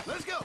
Let's go!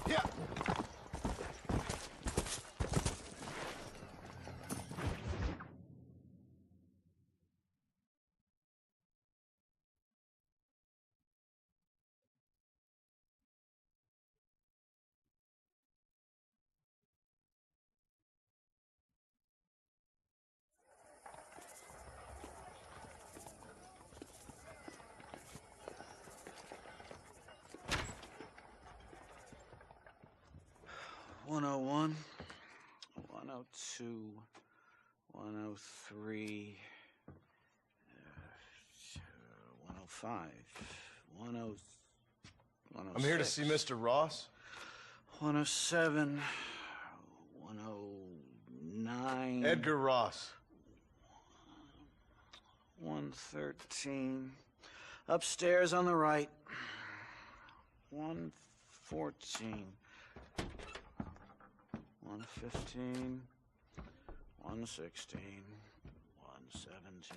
Yeah. One 101, 102, 103, 105, 106. I'm here to see Mr. Ross. 107, 109. Edgar Ross. 113. Upstairs on the right. 114. 115, 116, 117.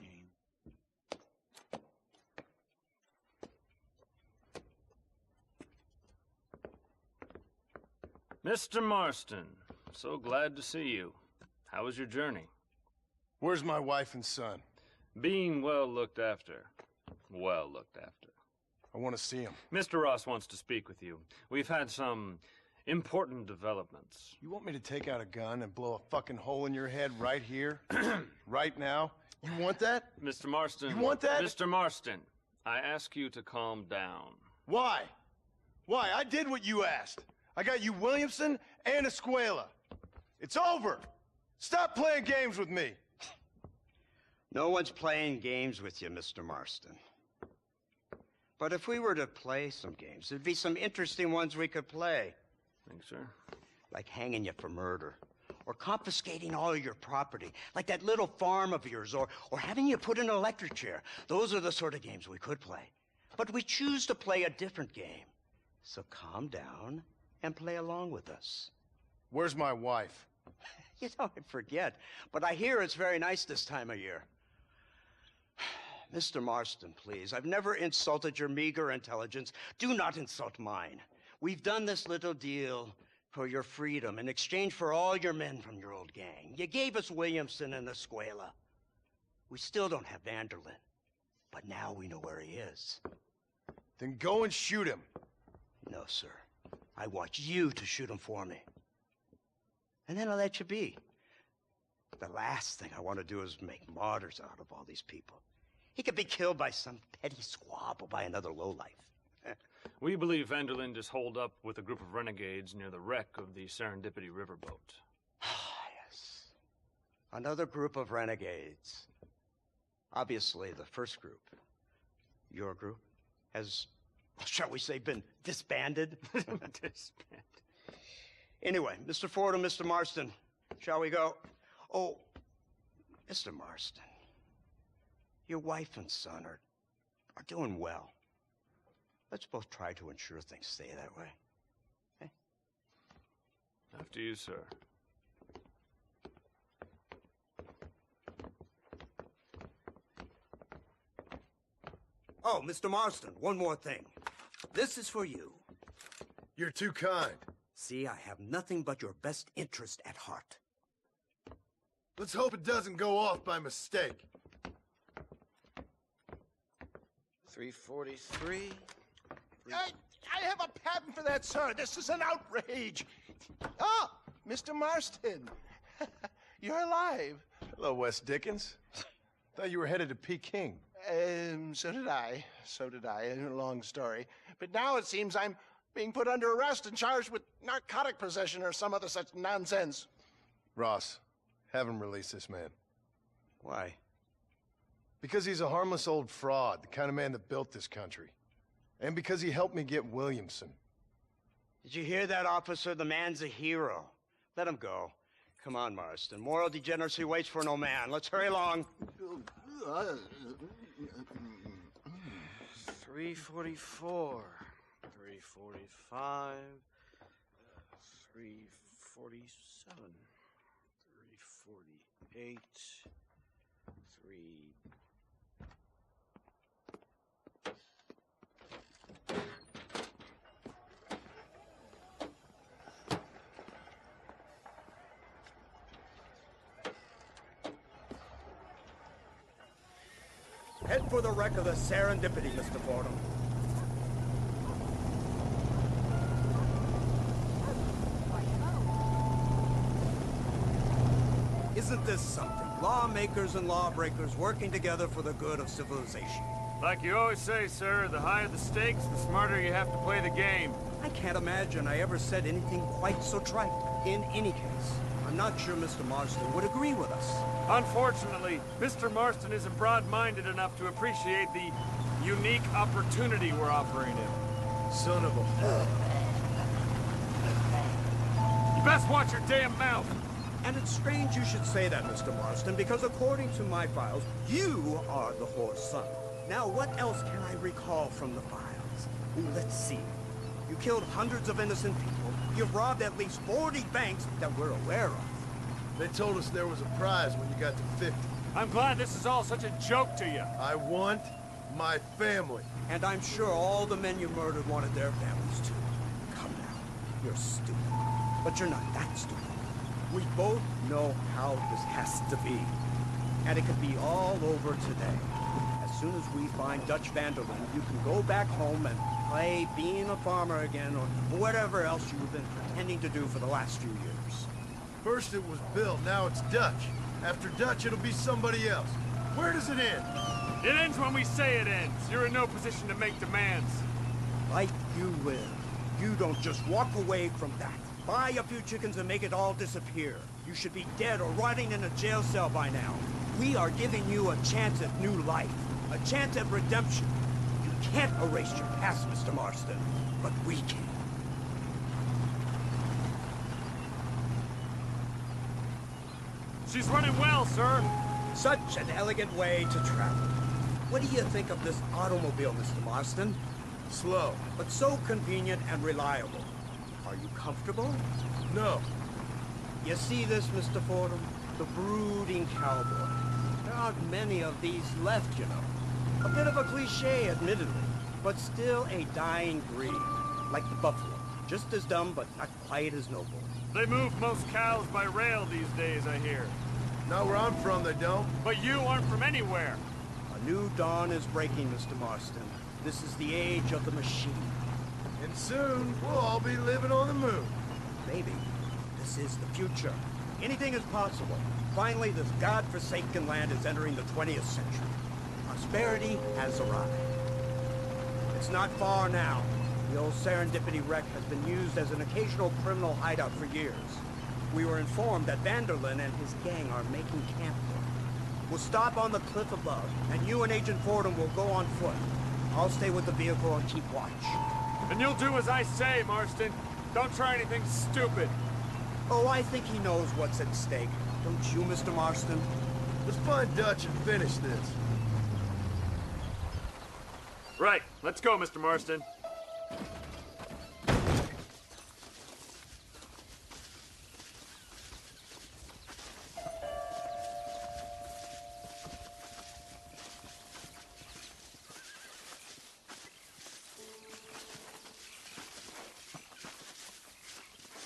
Mr. Marston, so glad to see you. How was your journey? Where's my wife and son? Being well looked after. Well looked after. I want to see him. Mr. Ross wants to speak with you. We've had some important developments. You want me to take out a gun and blow a fucking hole in your head right here? Right now? You want that? Mr. Marston. You want that? Mr. Marston, I ask you to calm down. Why? Why? I did what you asked. I got you Williamson and Escuela. It's over. Stop playing games with me. No one's playing games with you, Mr. Marston. But if we were to play some games, there'd be some interesting ones we could play. Thanks, sir. Like hanging you for murder, or confiscating all your property, like that little farm of yours, or having you put in an electric chair. Those are the sort of games we could play. But we choose to play a different game. So calm down and play along with us. Where's my wife? You know, I forget, but I hear it's very nice this time of year. Mr. Marston, please, I've never insulted your meager intelligence. Do not insult mine. We've done this little deal for your freedom in exchange for all your men from your old gang. You gave us Williamson and Escuela. We still don't have Vanderlyn, but now we know where he is. Then go and shoot him. No, sir. I want you to shoot him for me. And then I'll let you be. The last thing I want to do is make martyrs out of all these people. He could be killed by some petty squabble by another lowlife. We believe Vanderlyn is holed up with a group of renegades near the wreck of the Serendipity riverboat. Ah, yes. Another group of renegades. Obviously, the first group, your group, has, shall we say, been disbanded? Disbanded. Anyway, Mr. Ford and Mr. Marston, shall we go? Oh, Mr. Marston, your wife and son are doing well. Let's both try to ensure things stay that way. Okay? After you, sir. Oh, Mr. Marston, one more thing. This is for you. You're too kind. See, I have nothing but your best interest at heart. Let's hope it doesn't go off by mistake. 343. I have a patent for that, sir. This is an outrage. Oh, Mr. Marston. You're alive. Hello, Wes Dickens. Thought you were headed to Peking. So did I. So did I. A long story. But now it seems I'm being put under arrest and charged with narcotic possession or some other such nonsense. Ross, have him release this man. Why? Because he's a harmless old fraud, the kind of man that built this country. And because he helped me get Williamson. Did you hear that, officer? The man's a hero. Let him go. Come on, Marston. Moral degeneracy waits for no man. Let's hurry along. 344. 345. 347. 348. 3... Head for the wreck of the Serendipity, Mr. Fordham. Isn't this something? Lawmakers and lawbreakers working together for the good of civilization. Like you always say, sir, the higher the stakes, the smarter you have to play the game. I can't imagine I ever said anything quite so trite. In any case, I'm not sure Mr. Marston would agree with us. Unfortunately, Mr. Marston isn't broad-minded enough to appreciate the unique opportunity we're offering him. Son of a... You best watch your damn mouth! And it's strange you should say that, Mr. Marston, because according to my files, you are the whore's son. Now, what else can I recall from the files? Ooh, let's see. You killed hundreds of innocent people. You've robbed at least 40 banks that we're aware of. They told us there was a prize when you got to 50. I'm glad this is all such a joke to you. I want my family. And I'm sure all the men you murdered wanted their families too. Come now, you're stupid. But you're not that stupid. We both know how this has to be. And it could be all over today. As soon as we find Dutch Vanderlyn, you can go back home and play being a farmer again, or whatever else you've been pretending to do for the last few years. First it was Bill, now it's Dutch. After Dutch, it'll be somebody else. Where does it end? It ends when we say it ends. You're in no position to make demands. Like you will. You don't just walk away from that. Buy a few chickens and make it all disappear. You should be dead or rotting in a jail cell by now. We are giving you a chance at new life. A chance at redemption. You can't erase your past, Mr. Marston. But we can. She's running well, sir. Such an elegant way to travel. What do you think of this automobile, Mr. Marston? Slow. But so convenient and reliable. Are you comfortable? No. You see this, Mr. Fordham? The brooding cowboy. There aren't many of these left, you know. A bit of a cliche, admittedly, but still a dying breed. Like the buffalo. Just as dumb, but not quite as noble. They move most cows by rail these days, I hear. Not where I'm from, they don't. But you aren't from anywhere. A new dawn is breaking, Mr. Marston. This is the age of the machine. And soon, we'll all be living on the moon. Maybe. This is the future. Anything is possible. Finally, this godforsaken land is entering the 20th century. Prosperity has arrived. It's not far now. The old Serendipity wreck has been used as an occasional criminal hideout for years. We were informed that Vanderlyn and his gang are making camp there. We'll stop on the cliff above, and you and Agent Fordham will go on foot. I'll stay with the vehicle and keep watch. And you'll do as I say, Marston. Don't try anything stupid. Oh, I think he knows what's at stake. Don't you, Mr. Marston? Let's find Dutch and finish this. Right. Let's go, Mr. Marston.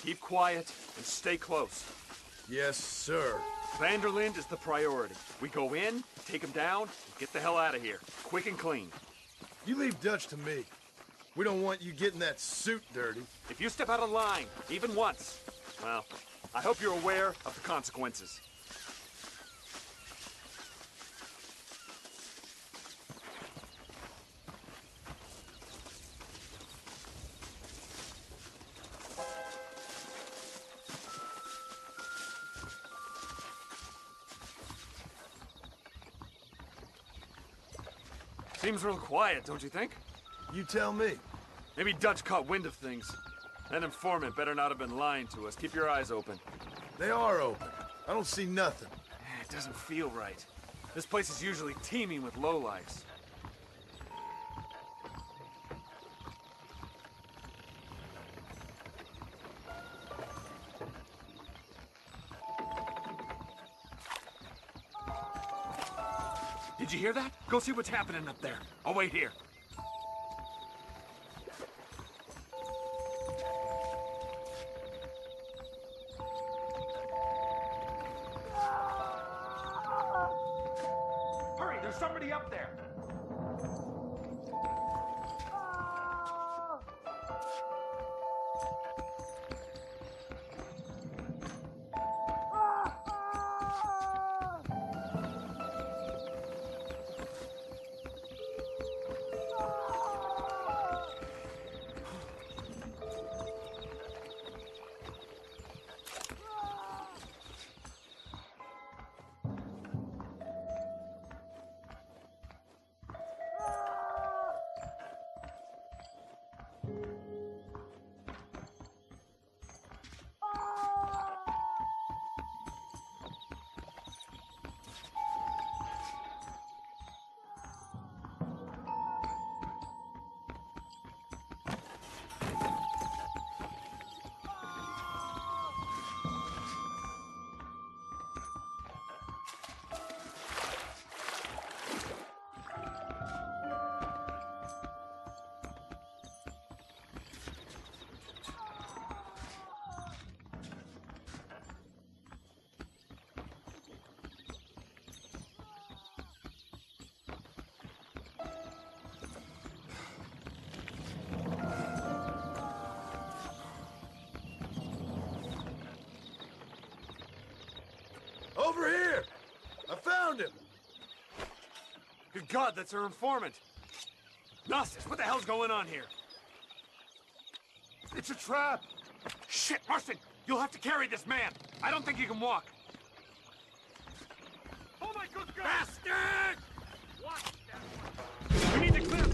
Keep quiet and stay close. Yes, sir. Vanderlyn is the priority. We go in, take him down, and get the hell out of here. Quick and clean. You leave Dutch to me. We don't want you getting that suit dirty. If you step out of line, even once, well, I hope you're aware of the consequences. Seems real quiet, don't you think? You tell me. Maybe Dutch caught wind of things. That informant better not have been lying to us. Keep your eyes open. They are open. I don't see nothing. It doesn't feel right. This place is usually teeming with lowlifes. Did you hear that? Go see what's happening up there. I'll wait here. Hurry, there's somebody up there. Over here! I found him! Good God, that's our informant. Gnosis, what the hell's going on here? It's a trap! Shit, Marston! You'll have to carry this man! I don't think he can walk! Oh my good God! Bastard! What the... We need to clear...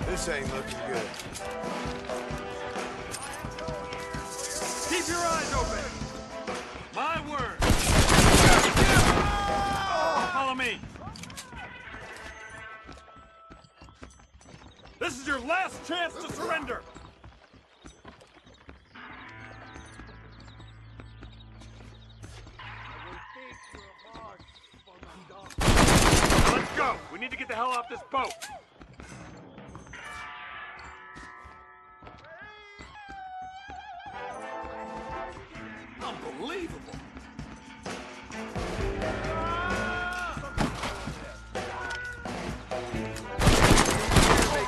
This ain't looking good. Keep your eyes open! My word! Follow me! This is your last chance to surrender! Now let's go! We need to get the hell off this boat! Unbelievable!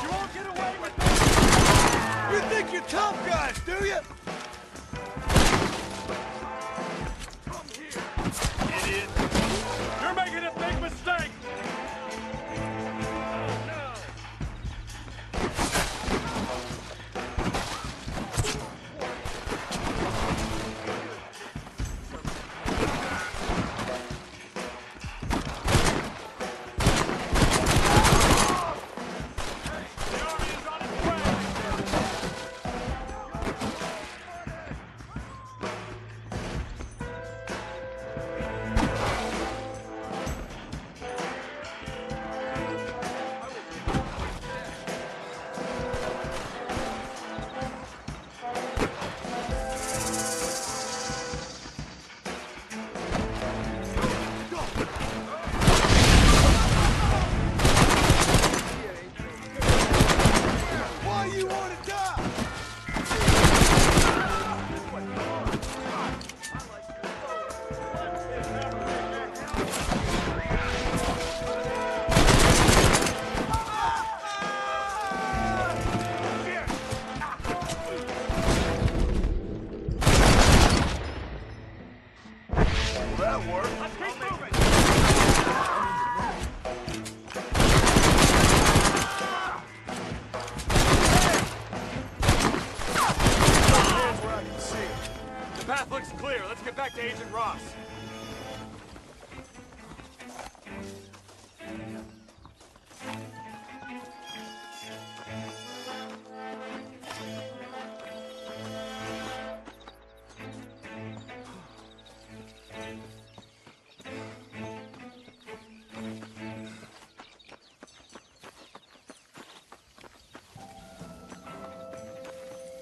You won't get away with this! You think you're tough guys, do you? Come here, idiot! You're making a big mistake! contact Agent Ross.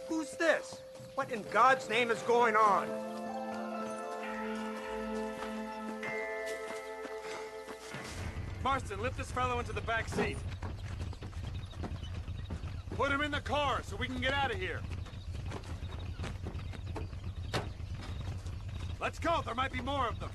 Who's this? What in God's name is going on? Marston, lift this fellow into the back seat. Put him in the car so we can get out of here. Let's go, there might be more of them.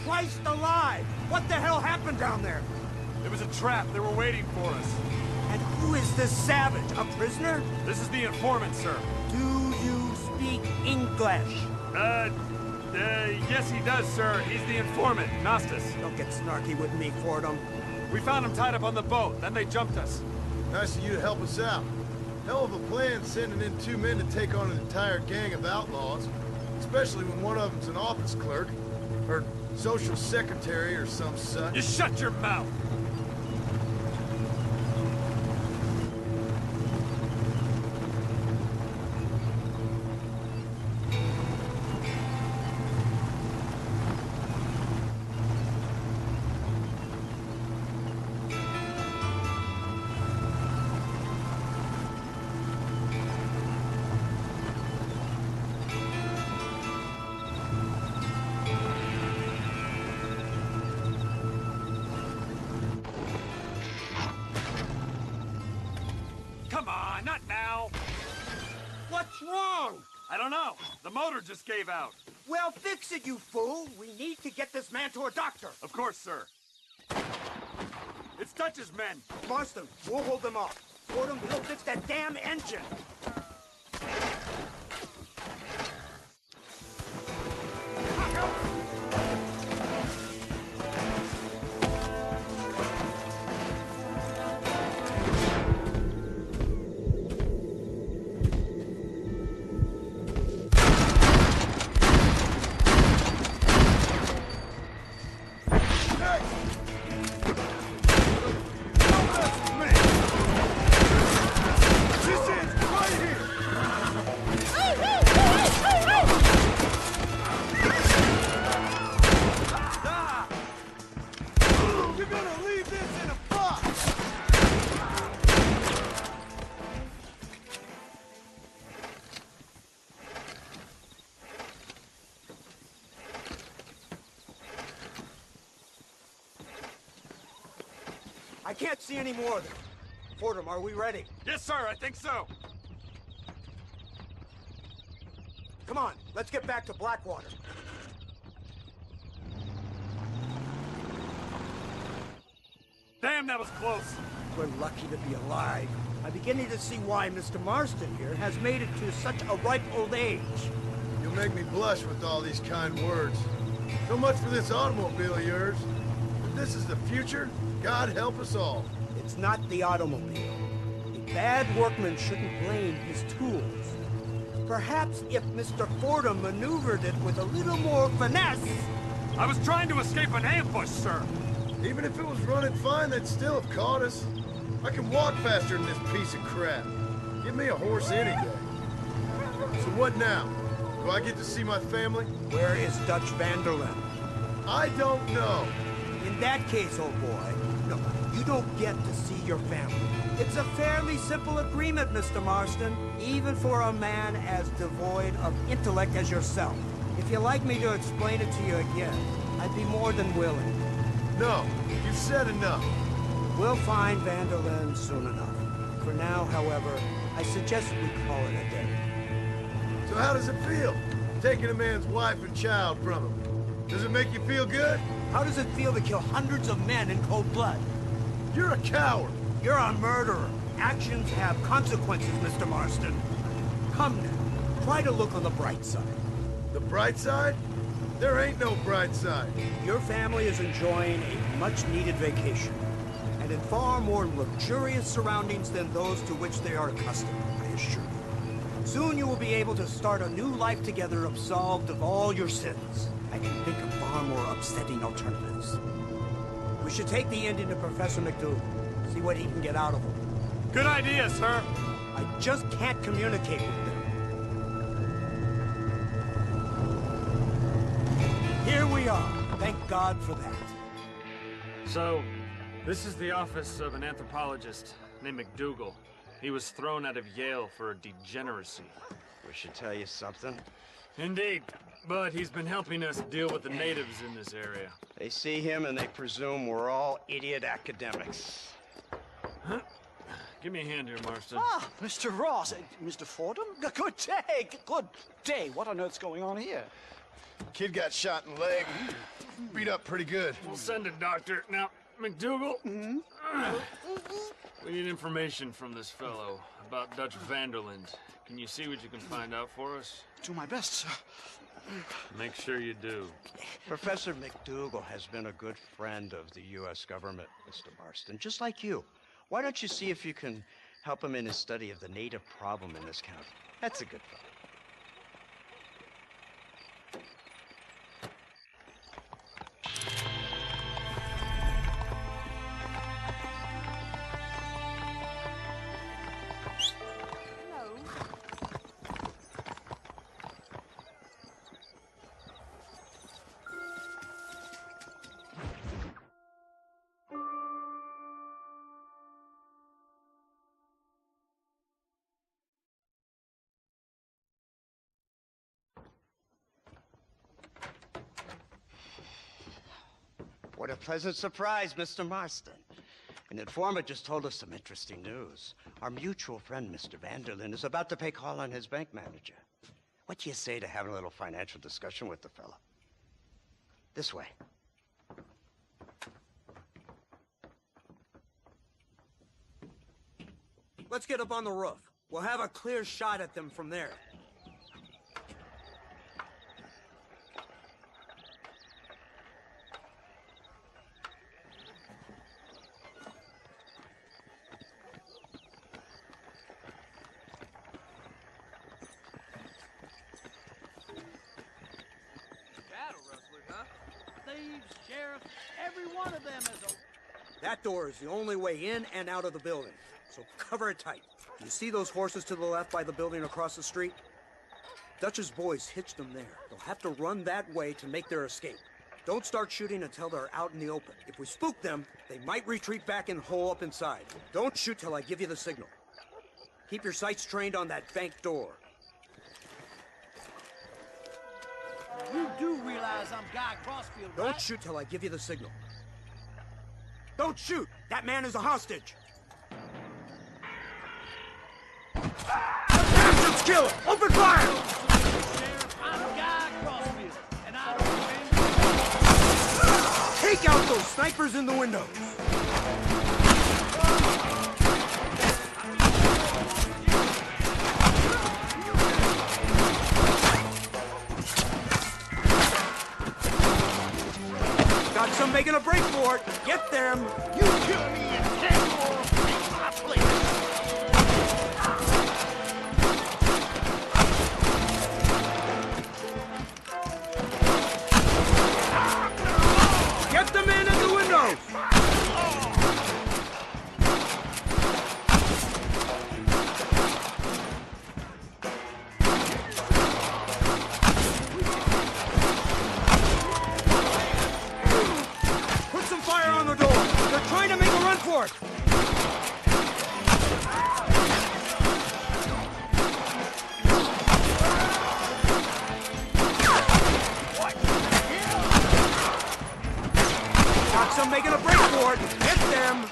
Christ alive! What the hell happened down there? It was a trap, they were waiting for us. And who is this savage? A prisoner? This is the informant, sir. Do you speak English? Yes he does, sir. He's the informant, Nostus. Don't get snarky with me, Fordham. We found him tied up on the boat, then they jumped us. Nice of you to help us out. Hell of a plan sending in 2 men to take on an entire gang of outlaws. Especially when one of them's an office clerk. Or social secretary or some such. You shut your mouth! Come on, not now! What's wrong? I don't know. The motor just gave out. Well, fix it, you fool. We need to get this man to a doctor. Of course, sir. It's Dutch's men. Marston, we'll hold them off. Fordham, he'll fix that damn engine. I can't see any more of them. Fordham, are we ready? Yes, sir, I think so. Come on, let's get back to Blackwater. Damn, that was close. We're lucky to be alive. I'm beginning to see why Mr. Marston here has made it to such a ripe old age. You'll make me blush with all these kind words. So much for this automobile of yours. If this is the future, God help us all. It's not the automobile. A bad workman shouldn't blame his tools. Perhaps if Mr. Fordham maneuvered it with a little more finesse... I was trying to escape an ambush, sir. Even if it was running fine, they'd still have caught us. I can walk faster than this piece of crap. Give me a horse any day. So what now? Do I get to see my family? Where is Dutch Vanderlyn? I don't know. In that case, old boy, no, you don't get to see your family. It's a fairly simple agreement, Mr. Marston, even for a man as devoid of intellect as yourself. If you'd like me to explain it to you again, I'd be more than willing. No, you've said enough. We'll find Vanderlyn soon enough. For now, however, I suggest we call it a day. So how does it feel, taking a man's wife and child from him? Does it make you feel good? How does it feel to kill hundreds of men in cold blood? You're a coward. You're a murderer. Actions have consequences, Mr. Marston. Come now, try to look on the bright side. The bright side? There ain't no bright side. Your family is enjoying a much-needed vacation, and in far more luxurious surroundings than those to which they are accustomed, I assure you. Soon you will be able to start a new life together, absolved of all your sins. I can think of far more upsetting alternatives. We should take the Indian to Professor McDougal, see what he can get out of him. Good idea, sir. I just can't communicate with them. Here we are. Thank God for that. So, this is the office of an anthropologist named McDougal. He was thrown out of Yale for a degeneracy. We should tell you something. Indeed, but he's been helping us deal with the natives in this area. They see him and they presume we're all idiot academics. Huh? Give me a hand here, Marston. Ah, Mr. Ross. Mr. Fordham? Good day. Good day. What on earth's going on here? Kid got shot in the leg. Beat up pretty good. We'll send a doctor. Now, McDougal, we need information from this fellow about Dutch Vanderland. Can you see what you can find out for us? Do my best, sir. Make sure you do. Professor McDougal has been a good friend of the U.S. government, Mr. Marston, just like you. Why don't you see if you can help him in his study of the native problem in this county? That's a good fellow. What a pleasant surprise, Mr. Marston. An informant just told us some interesting news. Our mutual friend, Mr. Vanderlyn, is about to pay call on his bank manager. What do you say to having a little financial discussion with the fellow? This way. Let's get up on the roof. We'll have a clear shot at them from there. Sheriff, every one of them is a... That door is the only way in and out of the building, so cover it tight. Do you see those horses to the left by the building across the street? Dutch's boys hitched them there. They'll have to run that way to make their escape. Don't start shooting until they're out in the open. If we spook them, they might retreat back and hole up inside. Don't shoot till I give you the signal. Keep your sights trained on that bank door. You do realize I'm Guy Crossfield, right? Don't shoot till I give you the signal. Don't shoot! That man is a hostage! Let's kill him! Open fire! Sheriff, I'm Guy Crossfield, and I don't... Take out those snipers in the windows! Got some making a break for it. Get them. You kill me and take more take my place. Get the man in the windows. Trying to make a run for it! Got some making a break for it! Hit them!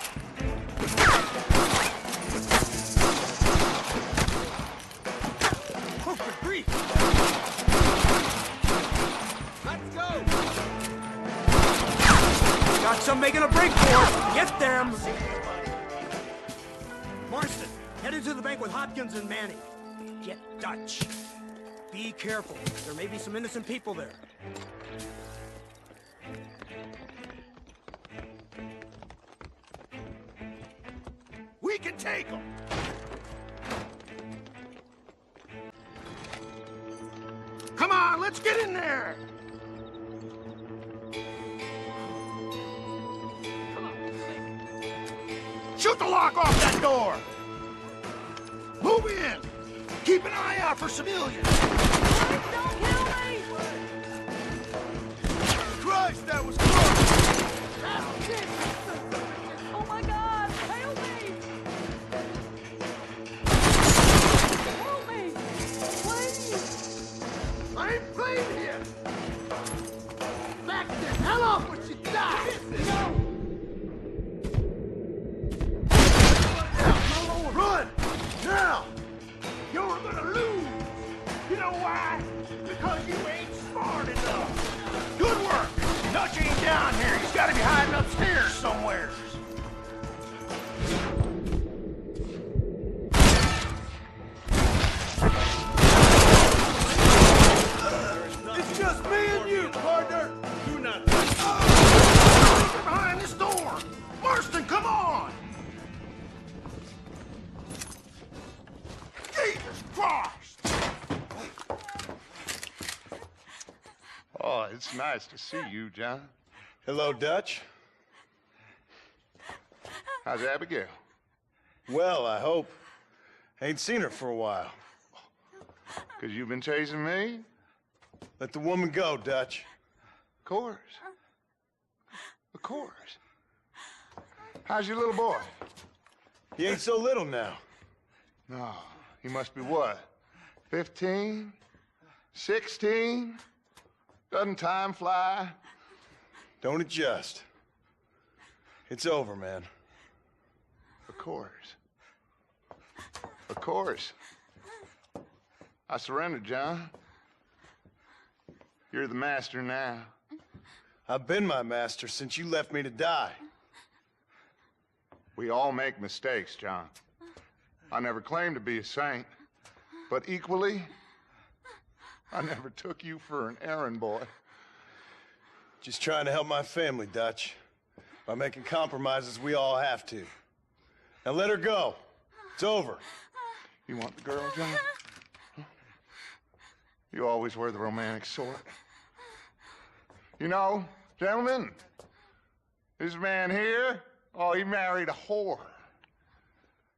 Oh, good grief! Let's go! Got some making a break for it! Get them! Marston, head into the bank with Hopkins and Manning. Get Dutch. Be careful. There may be some innocent people there. We can take them! Come on, let's get in there! Shoot the lock off that door! Move in! Keep an eye out for civilians! Don't kill me! Christ, that was close! Oh my God! Help me! Help me! Please! I ain't playing here! Back the hell off when you die! No! Run! Now! You're gonna lose! You know why? Because you ain't smart enough! Good work! Dutch ain't down here. He's gotta be hiding upstairs somewhere. It's just me and you, partner! Do not. Get behind this door! Marston, come on! Jesus Christ! Oh, it's nice to see you, John. Hello, Dutch. How's Abigail? Well, I hope. Ain't seen her for a while. 'Cause you've been chasing me? Let the woman go, Dutch. Of course. Of course. How's your little boy? He ain't so little now. No, he must be what? 15? 16? Doesn't time fly? Don't adjust. It's over, man. Of course. Of course. I surrendered, John. You're the master now. I've been my master since you left me to die. We all make mistakes, John. I never claimed to be a saint, but equally, I never took you for an errand boy. Just trying to help my family, Dutch. By making compromises we all have to. Now let her go. It's over. You want the girl, John? Huh? You always were the romantic sort. You know, gentlemen, this man here, oh, he married a whore.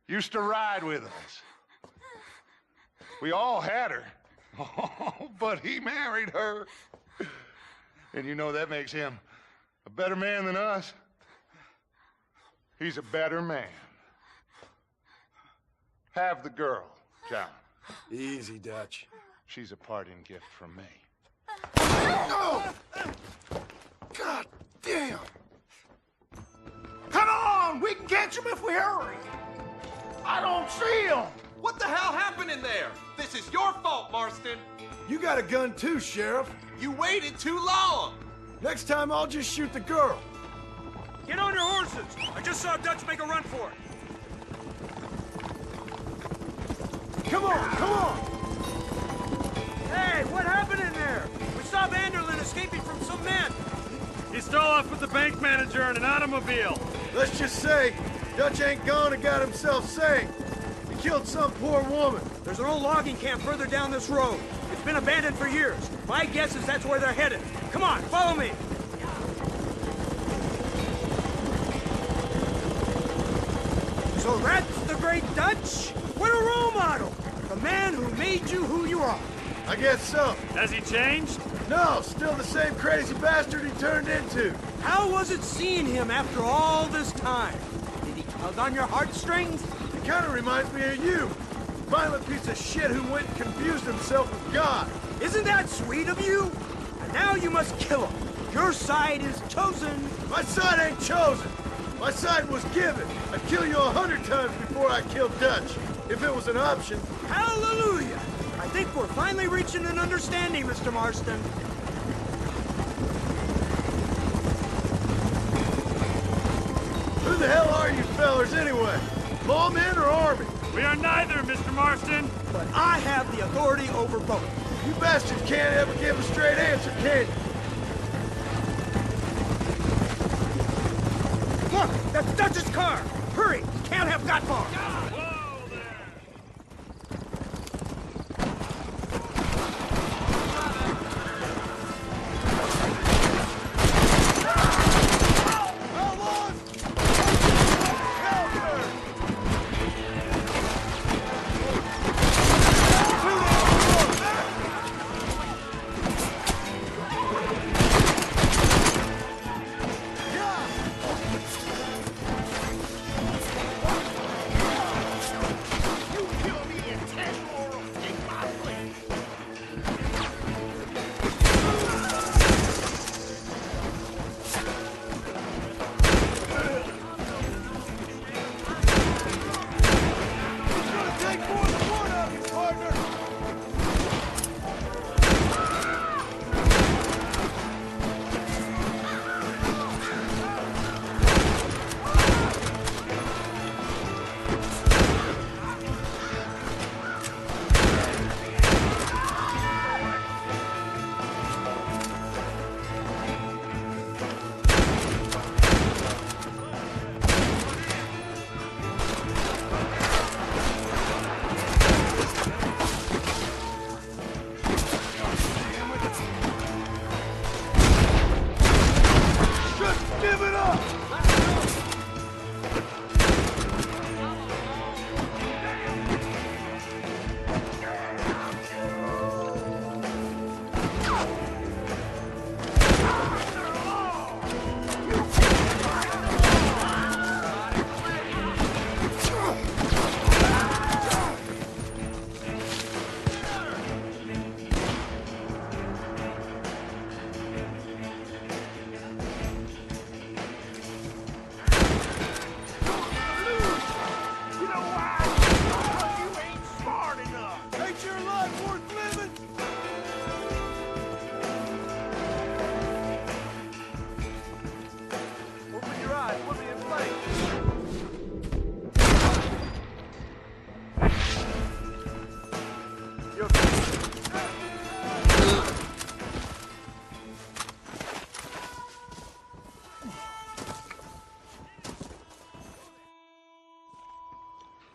Used to ride with us. We all had her. Oh, but he married her. And you know that makes him a better man than us. He's a better man. Have the girl, John. Easy, Dutch. She's a parting gift from me. No! God damn! Come on! We can catch him if we hurry! I don't see him! What the hell happened in there? This is your fault, Marston. You got a gun too, Sheriff. You waited too long. Next time I'll just shoot the girl. Get on your horses! I just saw Dutch make a run for it. Come on, come on! Hey, what happened in there? We saw Vanderlyn escaping from some men. He stole off with the bank manager in an automobile. Let's just say, Dutch ain't gone and got himself saved. He killed some poor woman. There's an old logging camp further down this road. It's been abandoned for years. My guess is that's where they're headed. Come on, follow me. So that's the great Dutch? What a role model! The man who made you who you are. I guess so. Has he changed? No, still the same crazy bastard he turned into. How was it seeing him after all this time? Did he tug on your heartstrings? He kind of reminds me of you. Violent piece of shit who went and confused himself with God. Isn't that sweet of you? And now you must kill him. Your side is chosen. My side ain't chosen. My side was given. I'd kill you 100 times before I killed Dutch, if it was an option. Hallelujah! I think we're finally reaching an understanding, Mr. Marston. Who the hell are you fellers anyway? Lawmen or army? We are neither, Mr. Marston. But I have the authority over both. You bastards can't ever give a straight answer, can you? Look! That's Dutch's car! Hurry! Can't have got far!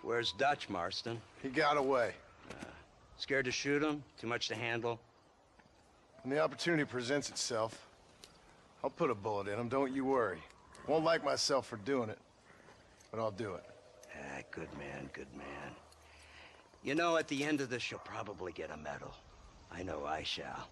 Where's Dutch, Marston? He got away. Scared to shoot him? Too much to handle? When the opportunity presents itself, I'll put a bullet in him, don't you worry. Won't like myself for doing it, but I'll do it. Ah, good man, good man. You know, at the end of this, you'll probably get a medal. I know I shall.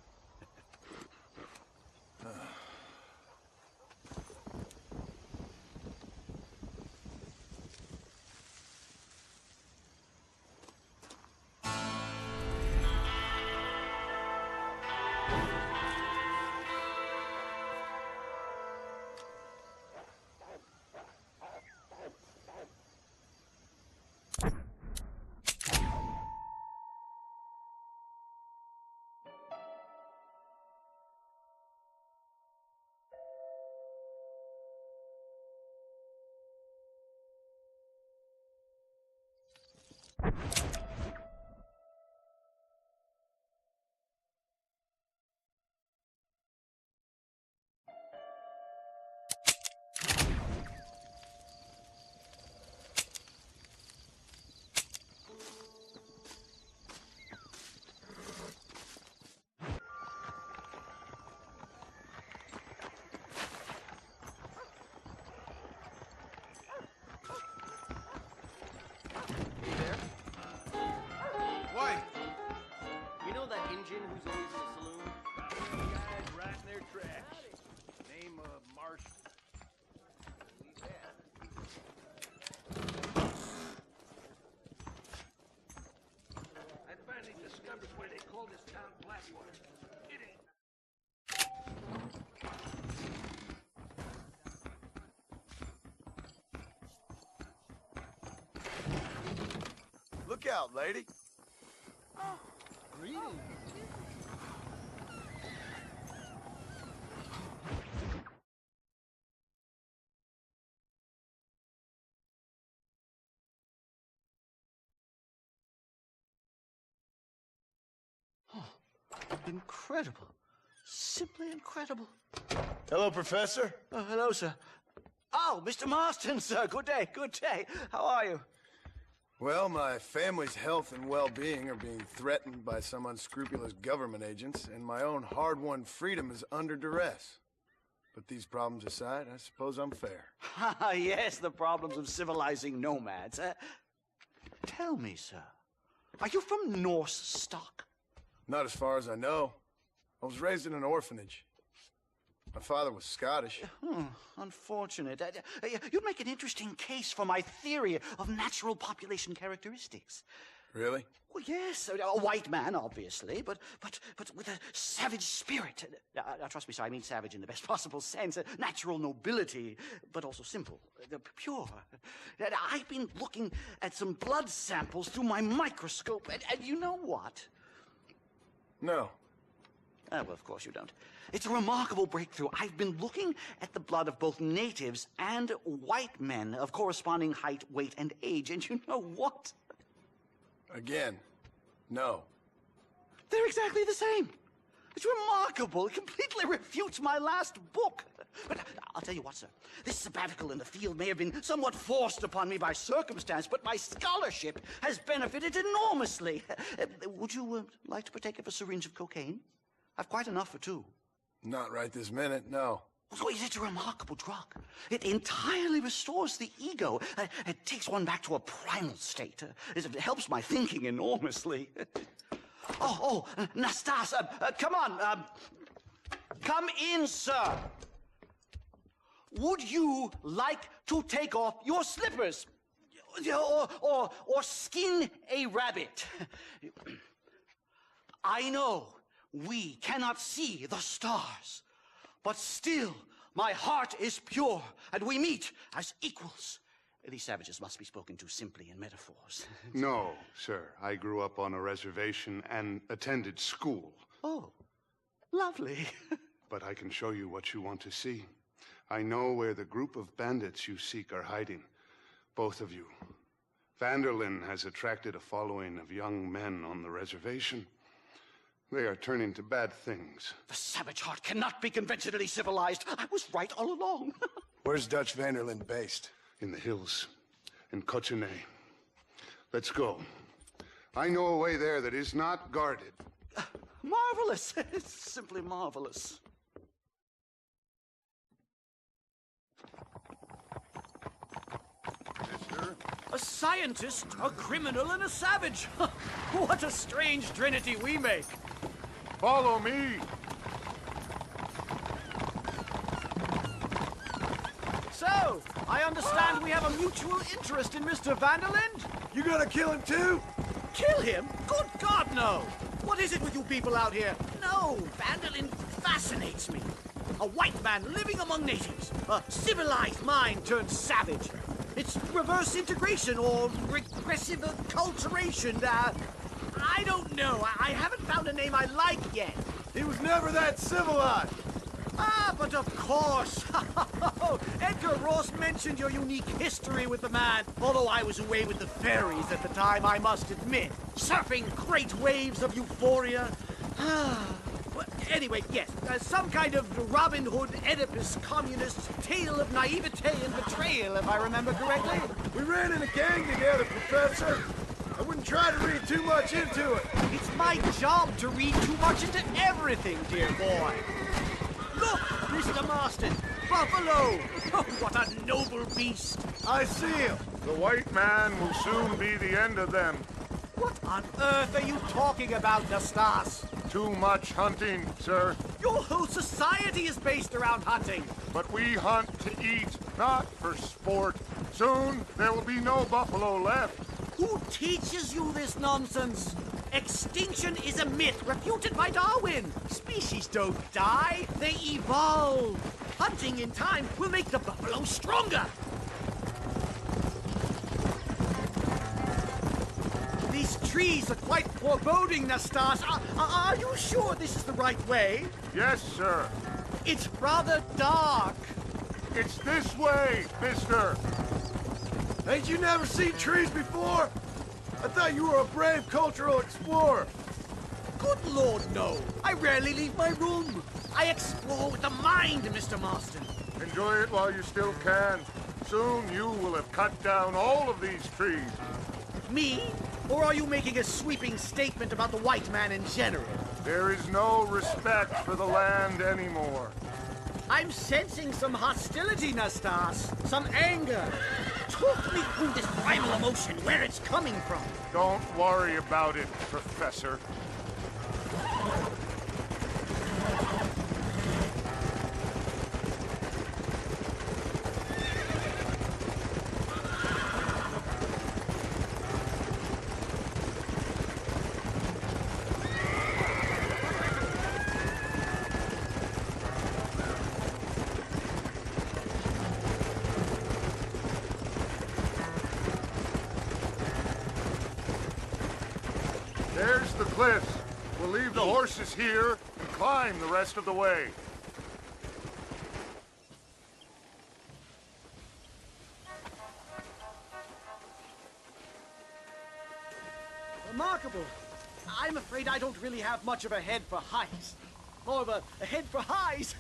Who's always in the saloon? Guys right in their tracks. Name of Marston. I finally discovered why they call this town Blackwater. It ain't. Look out, lady. Oh, greetings. Incredible. Simply incredible. Hello, Professor. Hello, sir. Oh, Mr. Marston, sir. Good day, good day. How are you? Well, my family's health and well-being are being threatened by some unscrupulous government agents, and my own hard-won freedom is under duress. But these problems aside, I suppose I'm fair. Yes, the problems of civilizing nomads. Tell me, sir, are you from Norse stock? Not as far as I know. I was raised in an orphanage. My father was Scottish. Unfortunate. You'd make an interesting case for my theory of natural population characteristics. Really? Well, yes, a white man, obviously, but with a savage spirit. Trust me, sir, I mean savage in the best possible sense. Natural nobility, but also simple, pure. I've been looking at some blood samples through my microscope, and you know what? No. Well, of course you don't. It's a remarkable breakthrough. I've been looking at the blood of both natives and white men of corresponding height, weight, and age, and you know what? Again, no. They're exactly the same. It's remarkable. It completely refutes my last book. But I'll tell you what, sir. This sabbatical in the field may have been somewhat forced upon me by circumstance, but my scholarship has benefited enormously. Would you like to partake of a syringe of cocaine? I've quite enough for two. Not right this minute, no. So it's a remarkable drug. It entirely restores the ego. It takes one back to a primal state. It helps my thinking enormously. Nastas, come on. Come in, sir. Would you like to take off your slippers? Or skin a rabbit? I know we cannot see the stars, but still my heart is pure, and we meet as equals. These savages must be spoken to simply in metaphors. No, sir. I grew up on a reservation and attended school. Oh, lovely. But I can show you what you want to see. I know where the group of bandits you seek are hiding. Both of you. Vanderlyn has attracted a following of young men on the reservation. They are turning to bad things. The savage heart cannot be conventionally civilized. I was right all along. Where's Dutch Vanderlyn based? In the hills, in Cochene. Let's go. I know a way there that is not guarded. Marvelous. It's simply marvelous. Mister? A scientist, a criminal, and a savage. What a strange trinity we make. Follow me. So, I understand we have a mutual interest in Mr. Vanderlyn? You gonna kill him too? Kill him? Good God, no! What is it with you people out here? No, Vanderlyn fascinates me. A white man living among natives. A civilized mind turned savage. It's reverse integration or regressive acculturation. I don't know. I haven't found a name I like yet. He was never that civilized. Ah, but of course. Edgar Ross mentioned your unique history with the man, although I was away with the fairies at the time, I must admit. Surfing great waves of euphoria. Well, anyway, yes, some kind of Robin Hood, Oedipus, communist tale of naivete and betrayal, if I remember correctly. We ran in a gang together, Professor. I wouldn't try to read too much into it. It's my job to read too much into everything, dear boy. Look, Mr. Marston, buffalo! Oh, what a noble beast! I see him. The white man will soon be the end of them. What on earth are you talking about, Nastas? Too much hunting, sir. Your whole society is based around hunting. But we hunt to eat, not for sport. Soon there will be no buffalo left. Who teaches you this nonsense? Extinction is a myth refuted by Darwin. Species don't die, they evolve. Hunting in time will make the buffalo stronger. These trees are quite foreboding, Nastas. Are you sure this is the right way? Yes, sir. It's rather dark. It's this way, mister. Ain't you never seen trees before? I thought you were a brave cultural explorer. Good Lord, no. I rarely leave my room. I explore with the mind, Mr. Marston. Enjoy it while you still can. Soon you will have cut down all of these trees. Me? Or are you making a sweeping statement about the white man in general? There is no respect for the land anymore. I'm sensing some hostility, Nastas. Some anger. Talk me through this primal emotion, where it's coming from. Don't worry about it, Professor. There's the cliffs. We'll leave the horses here and climb the rest of the way. Remarkable. I'm afraid I don't really have much of a head for heights. More of a head for highs.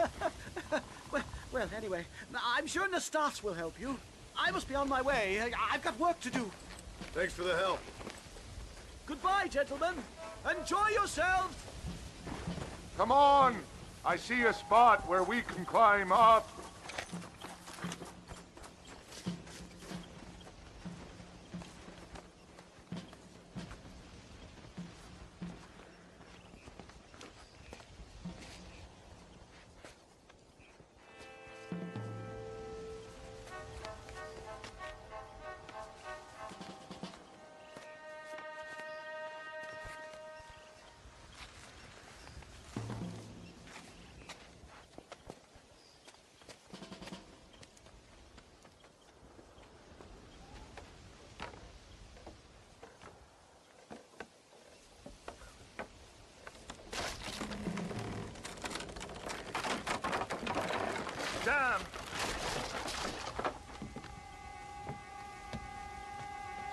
well, anyway, I'm sure Nastas will help you. I must be on my way. I've got work to do. Thanks for the help. Goodbye, gentlemen. Enjoy yourselves. Come on! I see a spot where we can climb up. Damn!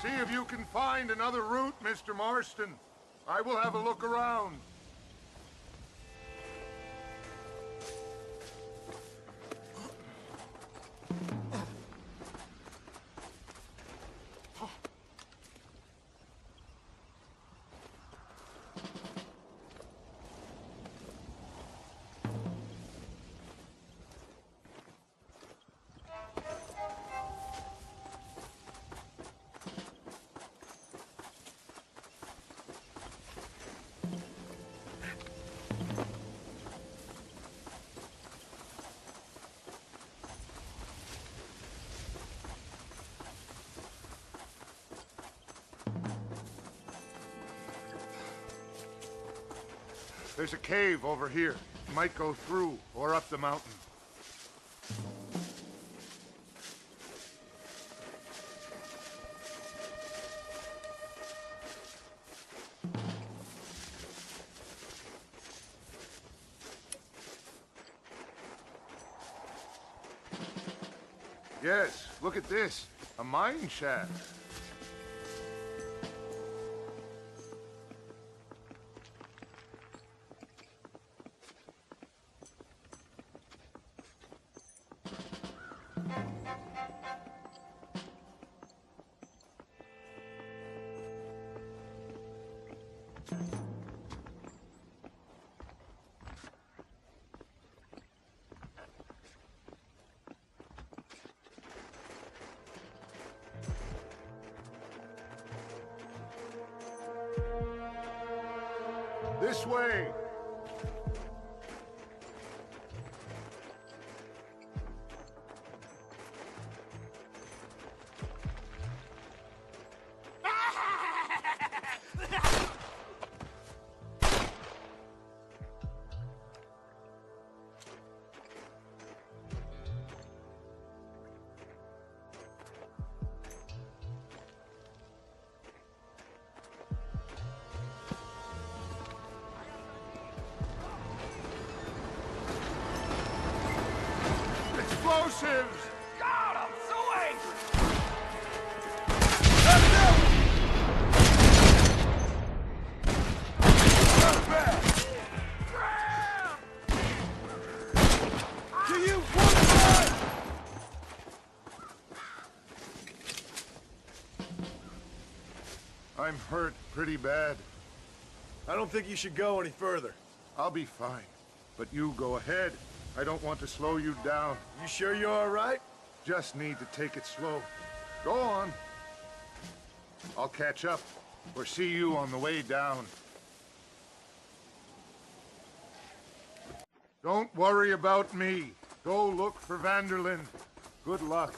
See if you can find another route, Mr. Marston. I will have a look around. There's a cave over here. You might go through or up the mountain. Yes, look at this. A mine shaft. This way! Explosives! God, I'm so angry! Do you want to I'm hurt pretty bad. I don't think you should go any further. I'll be fine. But you go ahead. I don't want to slow you down. You sure you're all right? Just need to take it slow. Go on. I'll catch up, or see you on the way down. Don't worry about me. Go look for Vanderlyn. Good luck.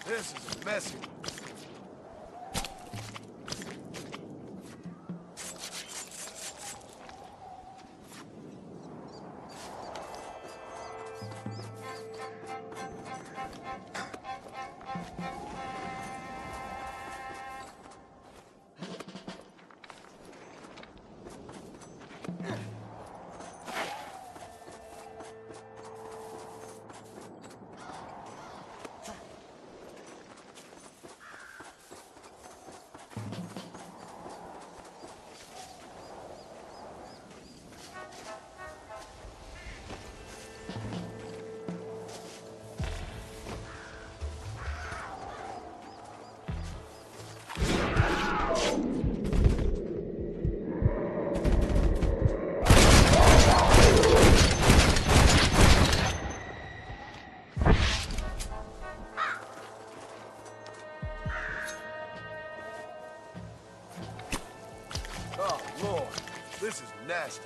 This is a messy one. Oh, Lord. This is nasty.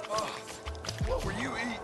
Oh, what were you eating?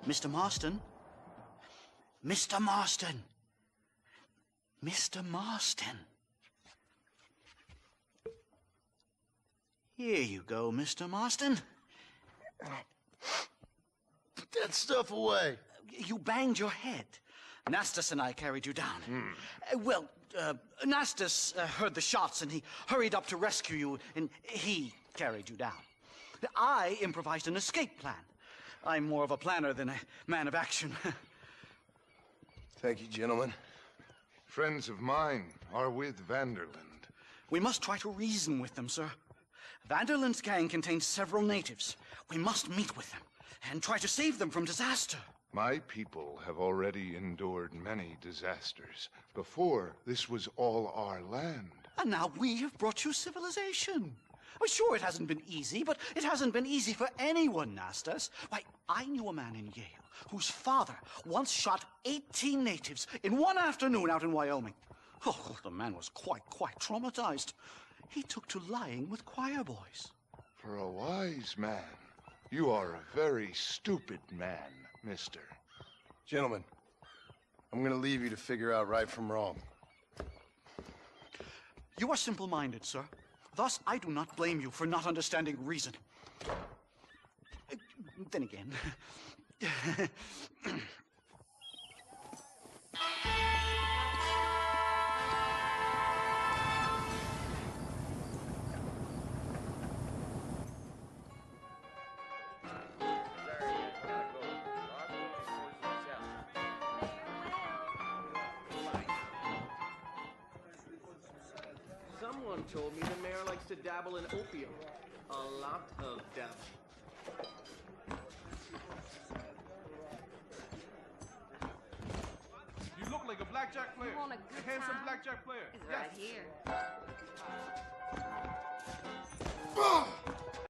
Mr. Marston? Mr. Marston! Mr. Marston! Here you go, Mr. Marston. Put that stuff away. You banged your head. Nastas and I carried you down. Nastas heard the shots and he hurried up to rescue you, and he carried you down. I improvised an escape plan. I'm more of a planner than a man of action. Thank you, gentlemen. Friends of mine are with Vanderland. We must try to reason with them, sir. Vanderland's gang contains several natives. We must meet with them and try to save them from disaster. My people have already endured many disasters. Before, this was all our land. And now we have brought you civilization. Well, sure, it hasn't been easy, but it hasn't been easy for anyone, Nastas. Why, I knew a man in Yale whose father once shot 18 natives in one afternoon out in Wyoming. Oh, the man was quite traumatized. He took to lying with choir boys. For a wise man, you are a very stupid man, mister. Gentlemen, I'm gonna leave you to figure out right from wrong. You are simple-minded, sir. Thus, I do not blame you for not understanding reason. Then again... Someone told me the mayor likes to dabble in opium. A lot of dabble. You look like a blackjack player. You want a good handsome time? blackjack player. It's Yes. right here.